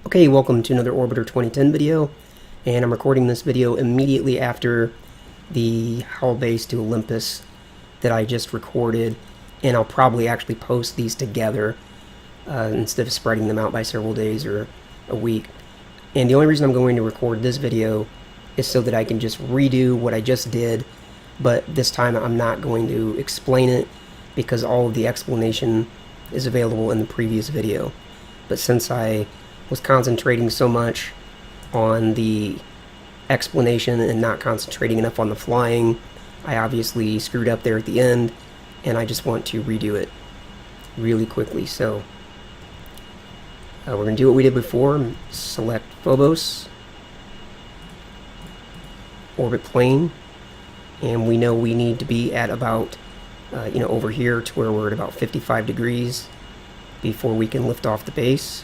Okay, welcome to another Orbiter 2010 video, and I'm recording this video immediately after the Howell Base to Olympus that I just recorded, and I'll probably actually post these together instead of spreading them out by several days or a week. And the only reason I'm going to record this video is so that I can just redo what I just did, but this time I'm not going to explain it because all of the explanation is available in the previous video. But since I was concentrating so much on the explanation and not concentrating enough on the flying, I obviously screwed up there at the end, and I just want to redo it really quickly. So we're going to do what we did before. Select Phobos, orbit plane, and we know we need to be at about over here to where we're at about 55 degrees before we can lift off the base.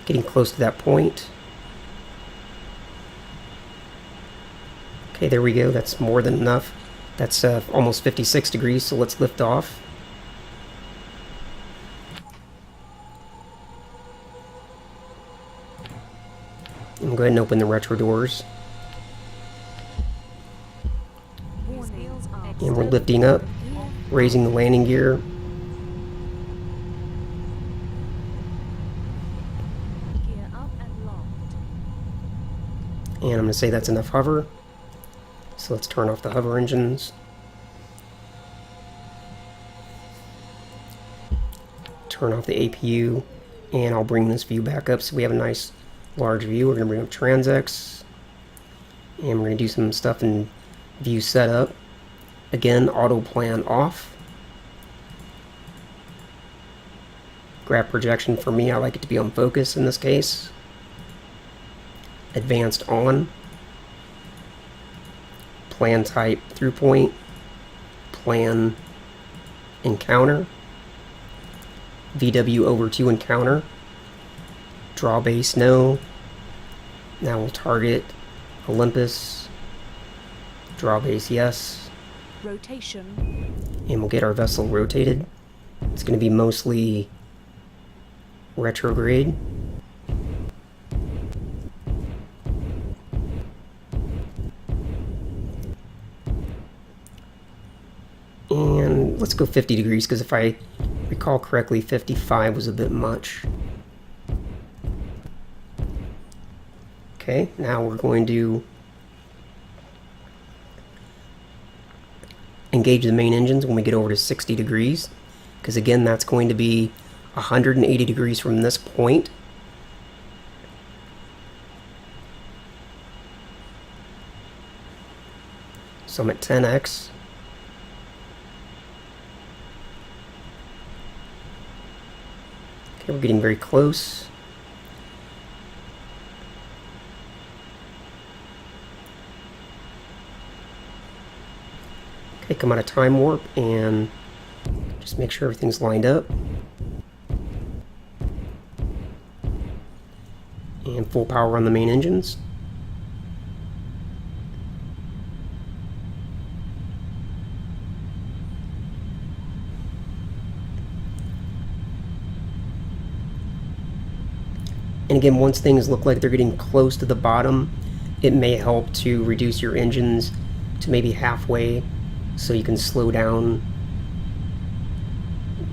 Getting close to that point. Okay, there we go. That's more than enough. That's almost 56 degrees, so let's lift off. And go ahead and open the retro doors. And we're lifting up, raising the landing gear. And I'm going to say that's enough hover. So let's turn off the hover engines. Turn off the APU. And I'll bring this view back up so we have a nice large view. We're going to bring up Transx. And we're going to do some stuff in view setup. Again, auto plan off. Grab projection for me, I like it to be on focus in this case. Advanced on. Plan type through point. Plan encounter. VW over to encounter. Draw base no. Now we'll target Olympus. Draw base yes. Rotation. And we'll get our vessel rotated. It's going to be mostly retrograde. And let's go 50 degrees, because if I recall correctly, 55 was a bit much. Okay, now we're going to engage the main engines when we get over to 60 degrees, because again, that's going to be 180 degrees from this point. So I'm at 10x. Okay, we're getting very close. Okay, come out of time warp and just make sure everything's lined up. And full power on the main engines. And again, once things look like they're getting close to the bottom, it may help to reduce your engines to maybe halfway so you can slow down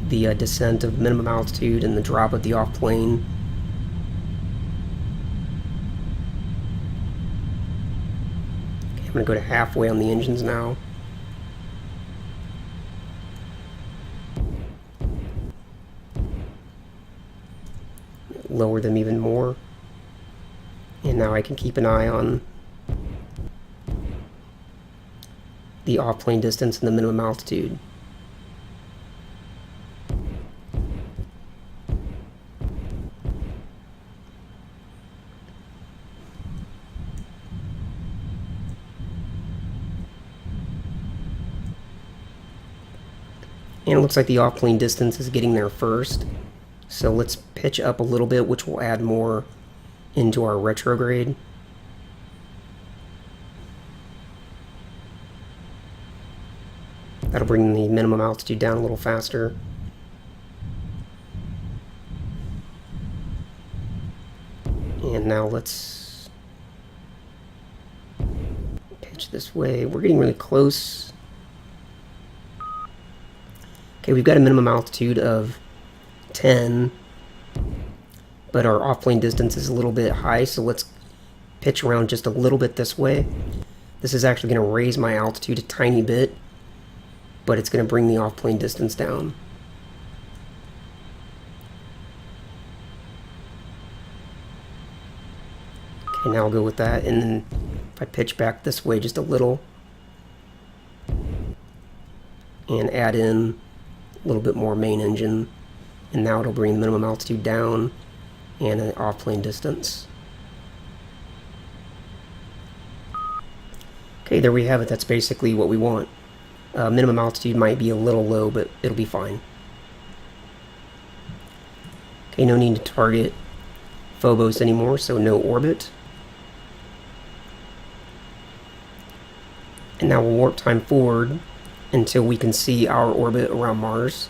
the descent of minimum altitude and the drop of the off plane. Okay, I'm going to go to halfway on the engines now. Lower them even more. And now I can keep an eye on the off-plane distance and the minimum altitude. And it looks like the off-plane distance is getting there first. So let's pitch up a little bit, which will add more into our retrograde. That'll bring the minimum altitude down a little faster. And now let's pitch this way. We're getting really close. Okay, we've got a minimum altitude of 10, but our off-plane distance is a little bit high, so let's pitch around just a little bit this way. This is actually going to raise my altitude a tiny bit, but it's going to bring the off-plane distance down. Okay, now I'll go with that, and then if I pitch back this way just a little, and add in a little bit more main engine, and now it'll bring the minimum altitude down and an off-plane distance. Okay, there we have it. That's basically what we want. Minimum altitude might be a little low, but it'll be fine. Okay, no need to target Phobos anymore, so no orbit. And now we'll warp time forward until we can see our orbit around Mars.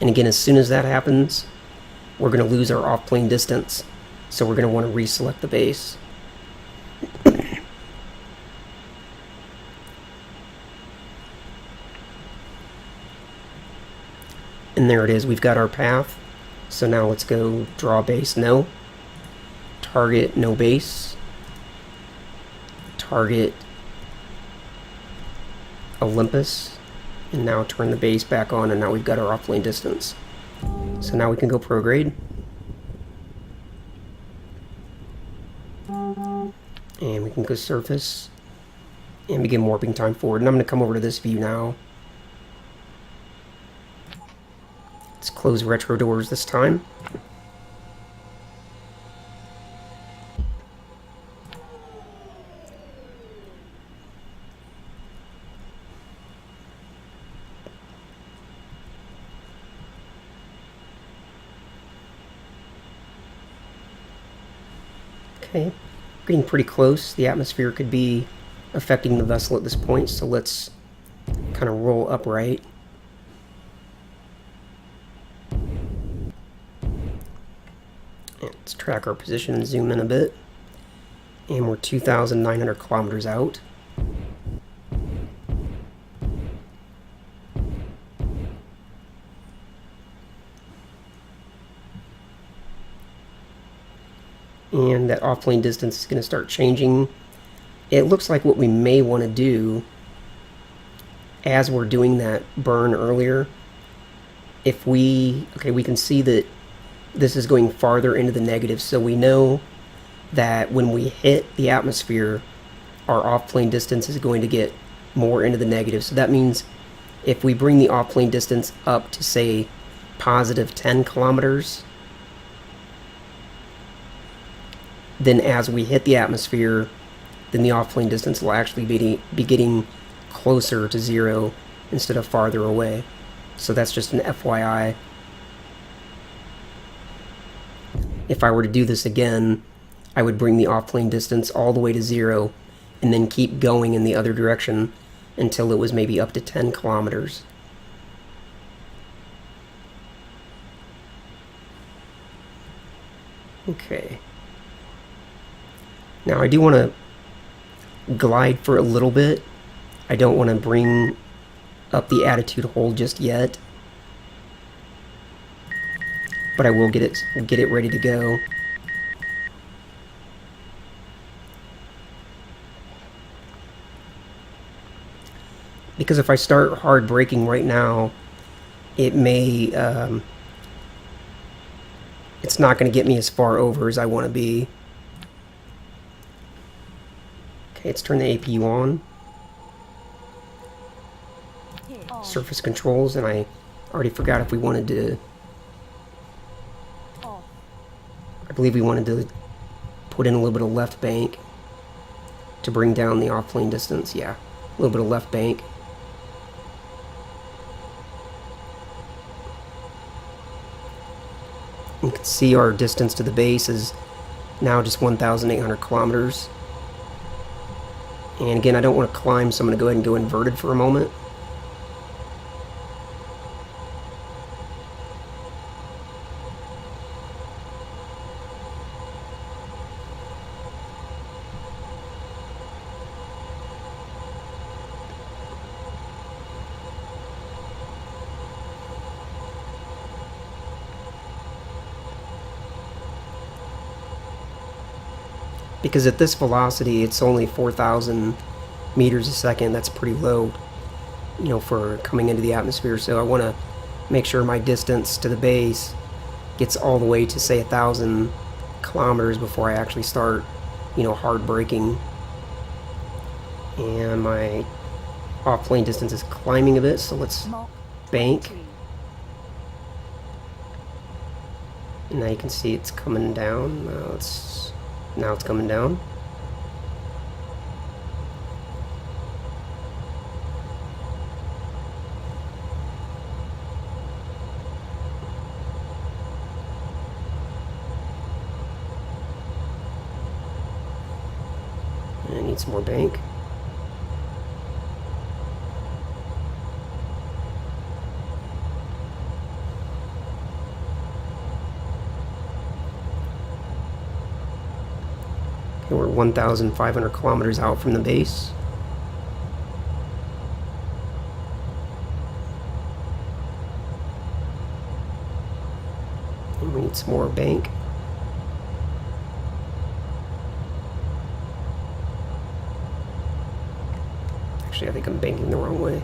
And again, as soon as that happens, we're going to lose our off-plane distance, so we're going to want to reselect the base. And there it is, we've got our path. So now let's go draw base, no. Target, no base. Target Olympus. And now turn the base back on, and now we've got our off-plane distance. So now we can go prograde. And we can go surface and begin warping time forward. And I'm going to come over to this view now. Let's close retro doors this time. Okay, getting pretty close. The atmosphere could be affecting the vessel at this point, so let's kind of roll upright. And let's track our position and zoom in a bit. And we're 2,900 kilometers out. And that off-plane distance is going to start changing. It looks like what we may want to do as we're doing that burn earlier, if we can see that this is going farther into the negative, so we know that when we hit the atmosphere, our off-plane distance is going to get more into the negative. So that means if we bring the off-plane distance up to, say, positive 10 kilometers, then as we hit the atmosphere, then the off-plane distance will actually be getting closer to zero instead of farther away. So that's just an FYI. If I were to do this again, I would bring the off-plane distance all the way to zero and then keep going in the other direction until it was maybe up to 10 kilometers. Okay. Now I do want to glide for a little bit. I don't want to bring up the attitude hold just yet, but I will get it ready to go. Because if I start hard braking right now, it may it's not going to get me as far over as I want to be. Okay, let's turn the APU on. Surface controls, and I already forgot if we wanted to... I believe we wanted to put in a little bit of left bank to bring down the off-plane distance. Yeah, a little bit of left bank. You can see our distance to the base is now just 1,800 kilometers. And again, I don't want to climb, so I'm going to go ahead and go inverted for a moment. Because at this velocity, it's only 4,000 meters a second. That's pretty low, you know, for coming into the atmosphere. So I want to make sure my distance to the base gets all the way to, say, 1,000 kilometers before I actually start, you know, hard braking. And my off-plane distance is climbing a bit, so let's Mach bank. 20. And now you can see it's coming down. Now it's coming down. And I need some more bank. Okay, we're 1,500 kilometers out from the base. And we need some more bank. Actually, I think I'm banking the wrong way.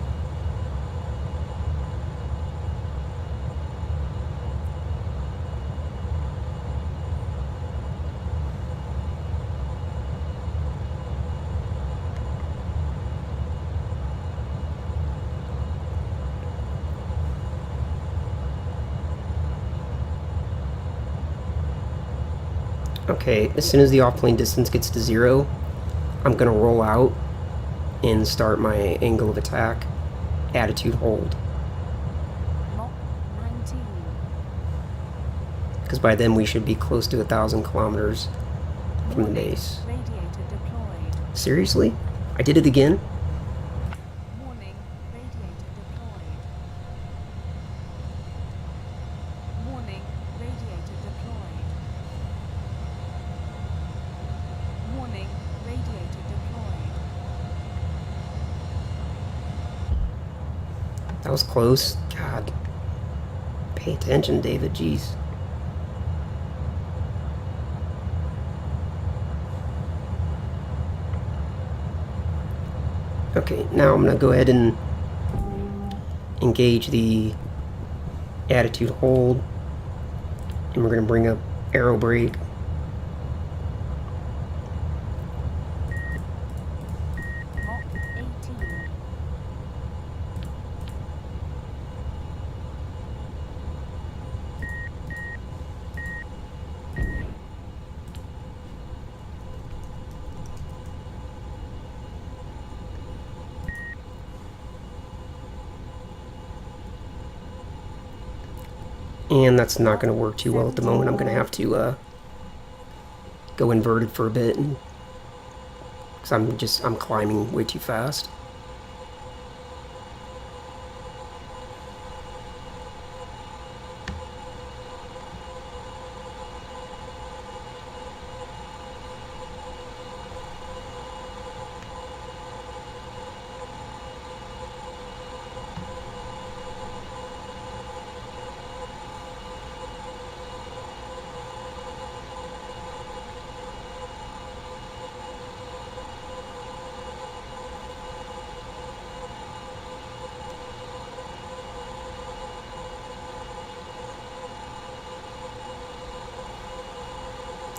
Okay, as soon as the off-plane distance gets to 0, I'm going to roll out and start my angle of attack, attitude hold. Mach 19. Because by then we should be close to 1,000 kilometers from the base. Radiator deployed. Seriously? I did it again? Warning. Radiator deployed. Warning. Radiator deployed. Warning. Radiator deployed. That was close. God. Pay attention, David. Jeez. Okay, now I'm going to go ahead and engage the attitude hold. And we're going to bring up aero brake. Mach 18. And that's not going to work too well at the moment. I'm going to have to go inverted for a bit, and because I'm climbing way too fast.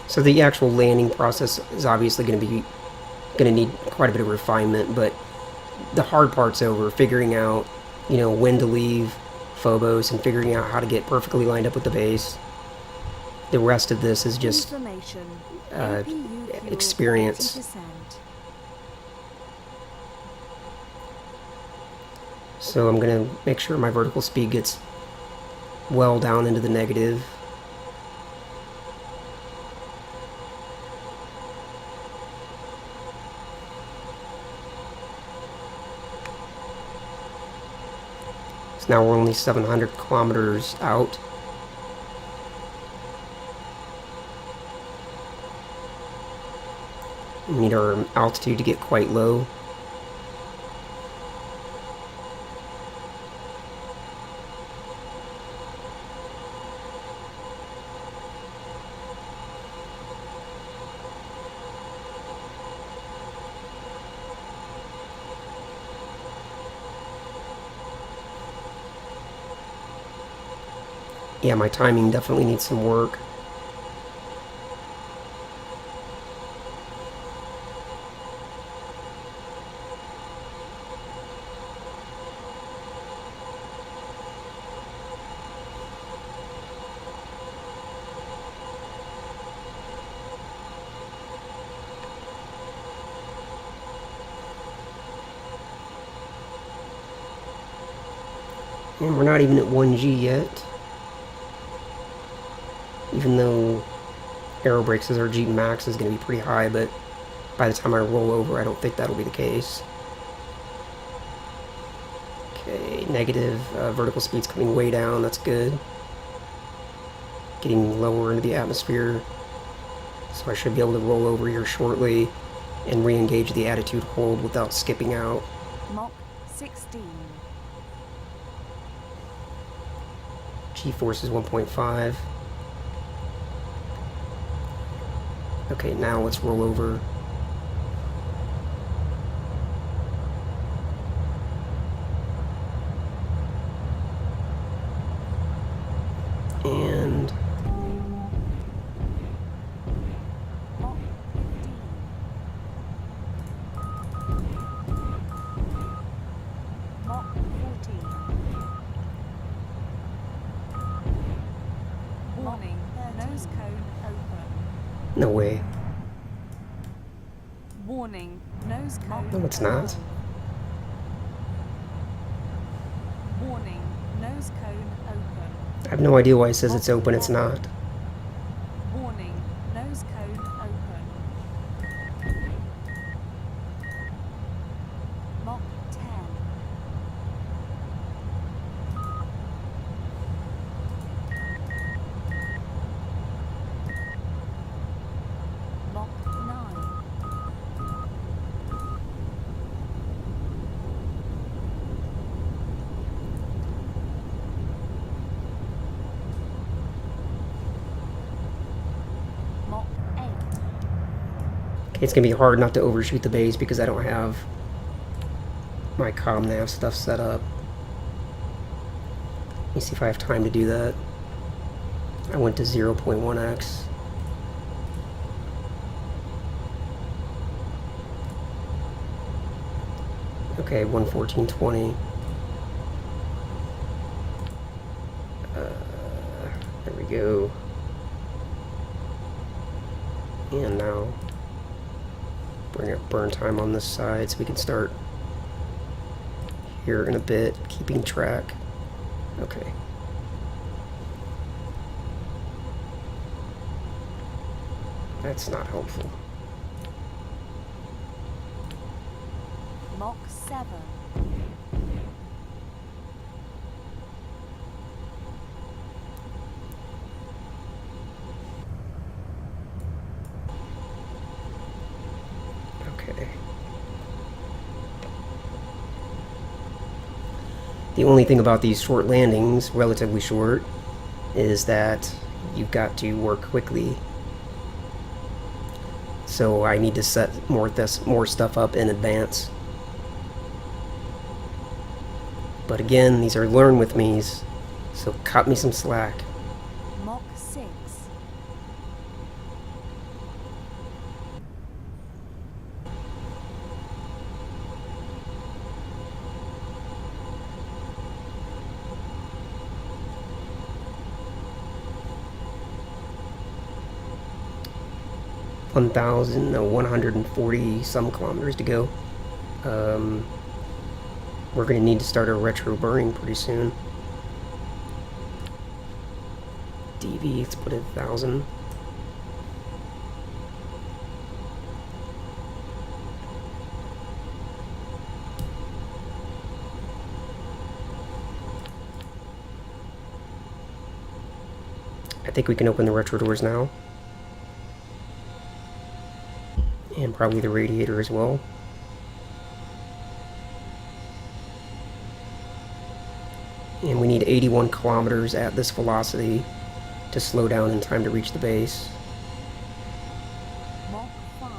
So the actual landing process is obviously going to need quite a bit of refinement, but the hard part's over. Figuring out, you know, when to leave Phobos and figuring out how to get perfectly lined up with the base. The rest of this is just Information. APU fuel experience. 80%. So I'm going to make sure my vertical speed gets well down into the negative. So now we're only 700 kilometers out. We need our altitude to get quite low. Yeah, my timing definitely needs some work. And we're not even at 1G yet. Even though aero brake says our G max is going to be pretty high, but by the time I roll over, I don't think that'll be the case. Okay, negative vertical speed's coming way down, that's good. Getting lower into the atmosphere, so I should be able to roll over here shortly and re-engage the attitude hold without skipping out. Mach 16. G-force is 1.5. Okay, now let's roll over. And Mach 15. Mach 14. Warning, nose cone open. no way. Warning, nose cone. No, it's not. 12. Warning, nose cone open. I have no idea why it says it's open, it's not. Warning, nose cone open. Mach 10. Mach 9. Mach 8. Okay, it's gonna be hard not to overshoot the base because I don't have my comm nav stuff set up. Let me see if I have time to do that. I went to 0.1x. Okay, 114.20. There we go. And now bring up burn time on this side so we can start here in a bit, keeping track. Okay. That's not helpful. Mach 7. Okay. The only thing about these short landings, relatively short, is that you've got to work quickly. So I need to set more stuff up in advance. But again, these are learn with me's, so cut me some slack. Mach 6. One thousand 140 some kilometers to go. We're going to need to start our retro burning pretty soon. DV, let's put it 1,000. I think we can open the retro doors now. And probably the radiator as well. And we need 81 kilometers at this velocity to slow down in time to reach the base. Mach 5.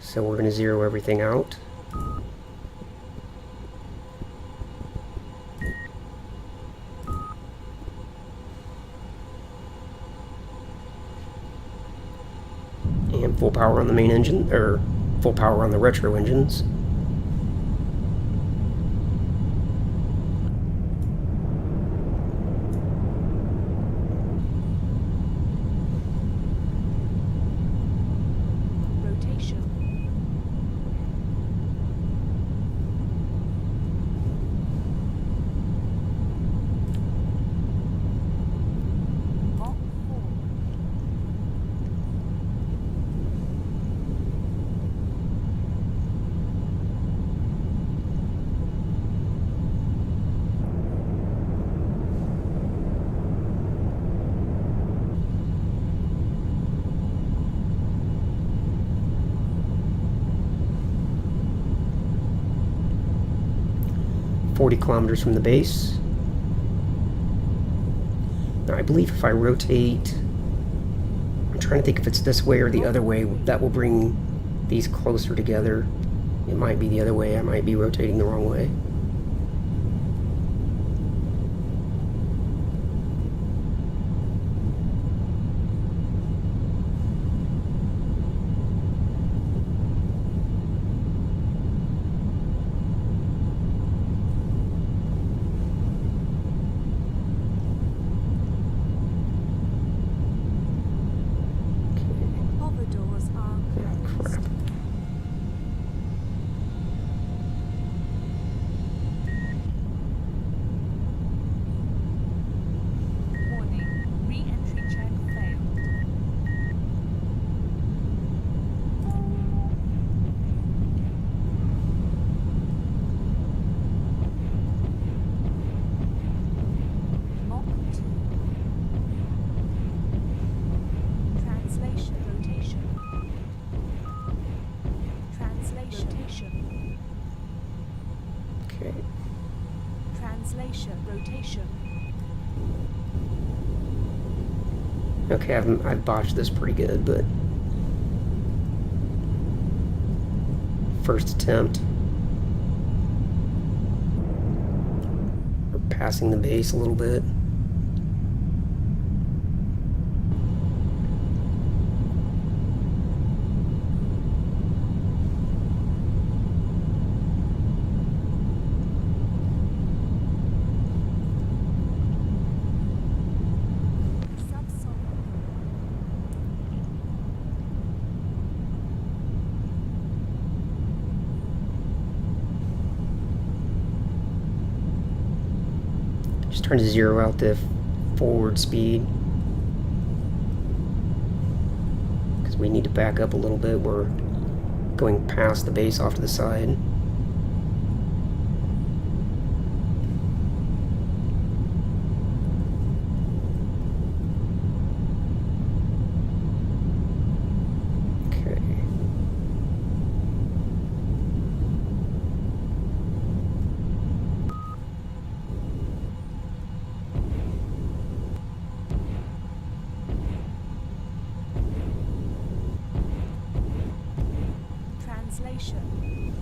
So we're going to zero everything out. And full power on the main engine, or full power on the retro engines. Rotation. Mach 4. .40 kilometers from the base. Now I believe if I rotate, I'm trying to think if it's this way or the other way, that will bring these closer together. It might be the other way, I might be rotating the wrong way. Hover doors are closed. Crap. Warning. Re-entry check failed. Mach 2. Translation rotation. Translation rotation. Okay. Translation rotation. Okay, I've botched this pretty good, but first attempt. We're passing the base a little bit. Subsonic. Just trying to zero out the forward speed, because we need to back up a little bit. We're going past the base off to the side. Okay. Translation.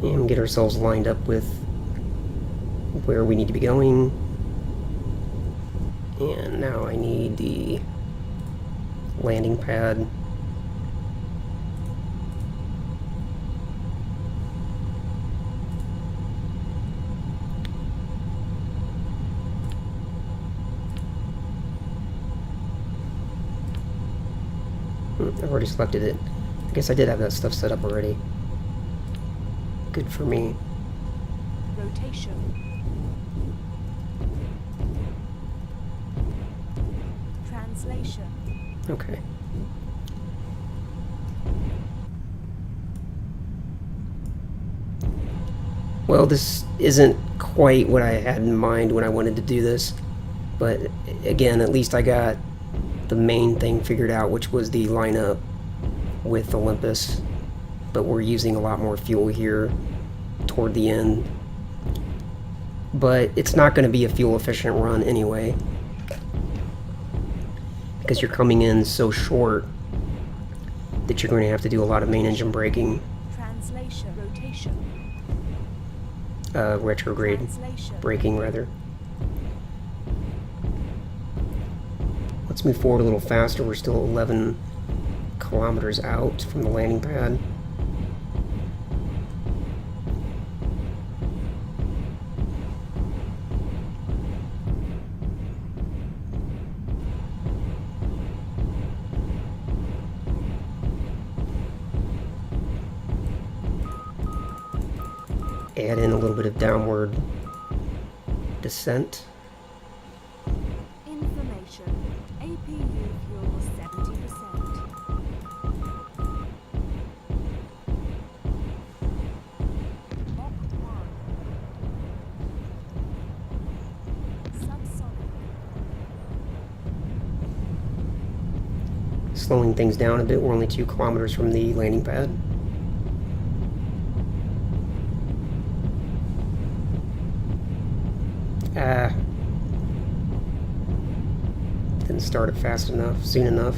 And get ourselves lined up with where we need to be going. And now I need the landing pad. I've already selected it. I guess I did have that stuff set up already. Good for me. Rotation. Translation. Okay. Well, this isn't quite what I had in mind when I wanted to do this, but again, at least I got the main thing figured out, which was the lineup with Olympus, but we're using a lot more fuel here toward the end. But it's not going to be a fuel efficient run anyway, because you're coming in so short that you're going to have to do a lot of main engine braking. Translation. Rotation. Retrograde Translation. braking, rather. Let's move forward a little faster. We're still 11 kilometers out from the landing pad. Add in a little bit of downward descent. Information. APU fuel 70%. Mach 1. Subsonic. Slowing things down a bit. We're only 2 kilometers from the landing pad. Didn't start it fast enough, soon enough.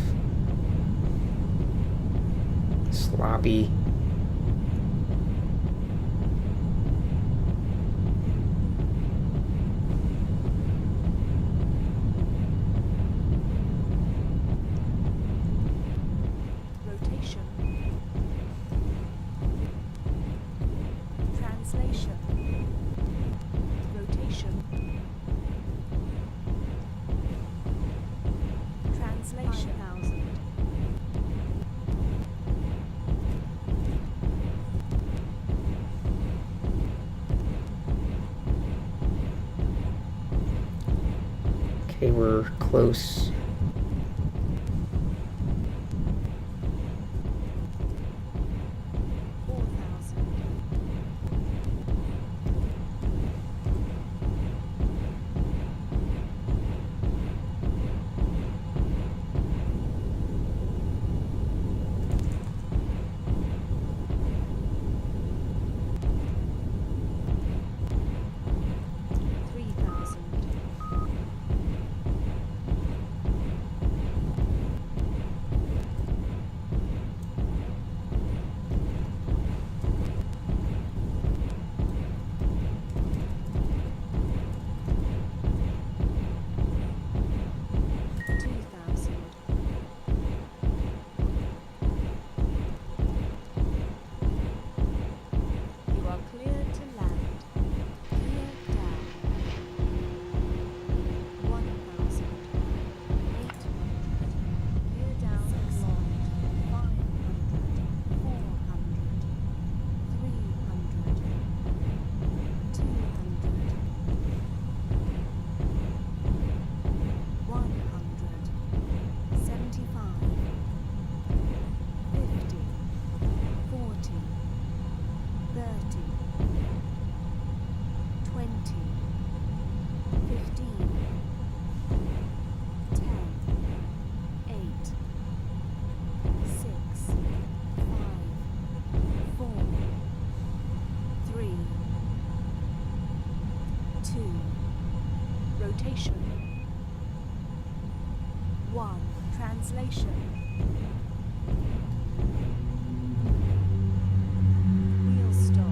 Sloppy. Rotation. Translation. Rotation. Translation. 5,000. Okay, we're close. Rotation. 1. Translation. Wheel stop.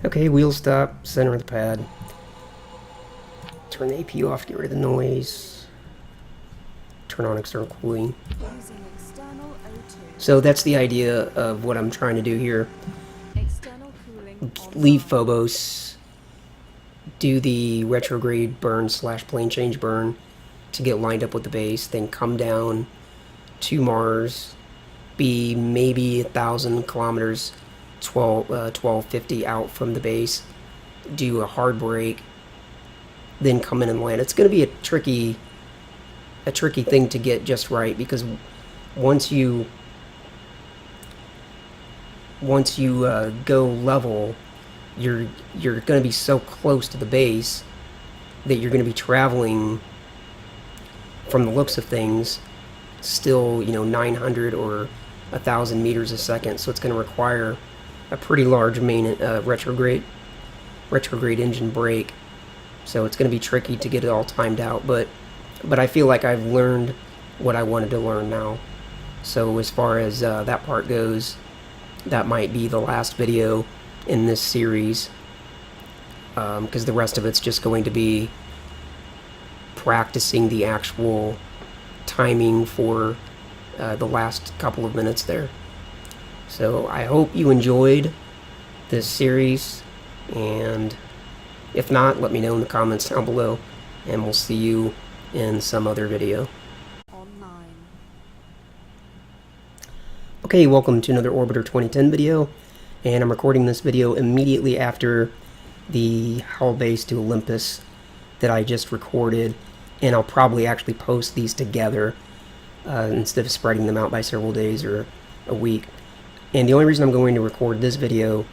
Okay, wheel stop, center of the pad. Turn the APU off to get rid of the noise. Turn on external cooling. Using external O2. So that's the idea of what I'm trying to do here. External cooling. Leave on. Phobos, do the retrograde burn / plane change burn to get lined up with the base, then come down to Mars, be maybe 1,000 kilometers, 1250 out from the base, do a hard brake, then come in and land. It's going to be a tricky thing to get just right, because once you once you go level, you're going to be so close to the base that you're going to be traveling, from the looks of things, still 900 or 1,000 meters a second. So it's going to require a pretty large main retrograde engine brake. So it's going to be tricky to get it all timed out, but I feel like I've learned what I wanted to learn now. So as far as that part goes, that might be the last video in this series, because the rest of it's just going to be practicing the actual timing for the last couple of minutes there. So I hope you enjoyed this series, and if not, let me know in the comments down below, and we'll see you in some other video. Online. Okay, welcome to another Orbiter 2010 video, and I'm recording this video immediately after the Howl Base to Olympus that I just recorded, and I'll probably actually post these together instead of spreading them out by several days or a week. And the only reason I'm going to record this video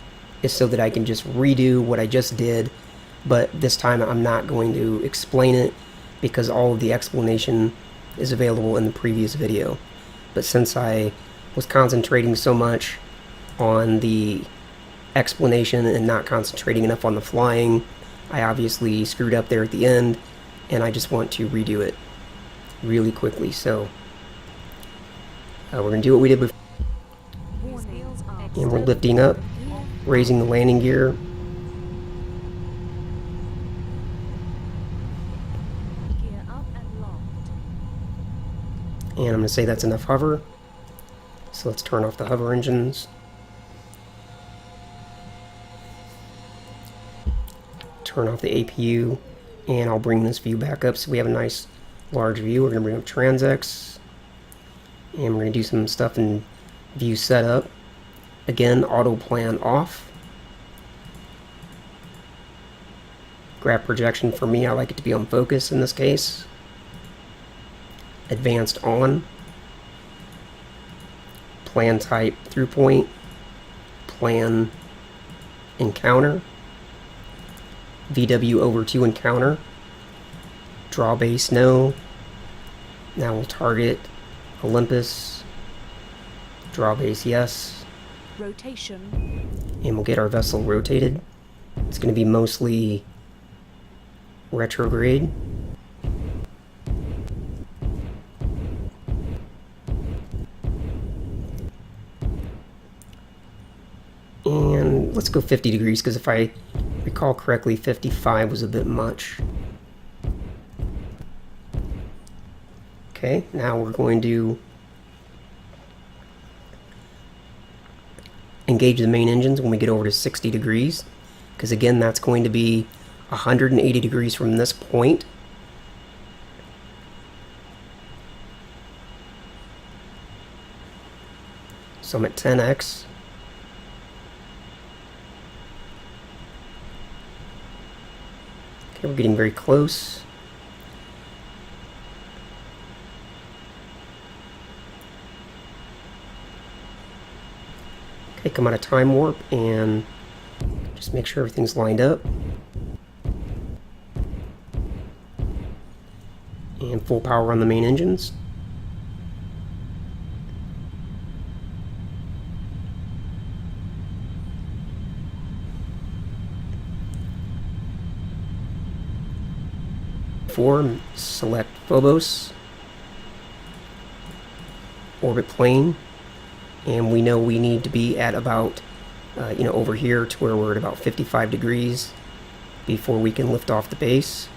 is so that I can just redo what I just did, but this time I'm not going to explain it because all of the explanation is available in the previous video. But since I was concentrating so much on the explanation and not concentrating enough on the flying, I obviously screwed up there at the end, and I just want to redo it really quickly. So we're going to do what we did before, and we're lifting up, raising the landing gear, Gear up and locked. and I'm going to say that's enough hover. So let's turn off the hover engines. Turn off the APU, and I'll bring this view back up so we have a nice large view. We're going to bring up Transx, and we're going to do some stuff in view setup. Again, auto plan off. Graph projection, for me, I like it to be on focus in this case. Advanced on. Plan type through point. Plan encounter. VW over to encounter. Draw base no. Now we'll target Olympus. Draw base yes. Rotation. And we'll get our vessel rotated. It's going to be mostly retrograde. And let's go 50 degrees, because if I recall correctly, 55 was a bit much. Okay, now we're going to engage the main engines when we get over to 60 degrees, because again, that's going to be 180 degrees from this point. So I'm at 10x. Okay, we're getting very close. Okay, come out of time warp and just make sure everything's lined up. And full power on the main engines. Select Phobos, orbit plane, and we know we need to be at about, over here to where we're at about 55 degrees before we can lift off the base.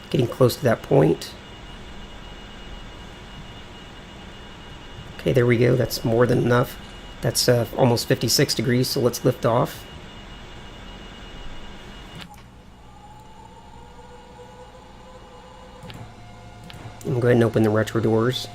Getting close to that point. Okay, there we go. That's more than enough. That's almost 56 degrees, so let's lift off. And go ahead and open the retro doors.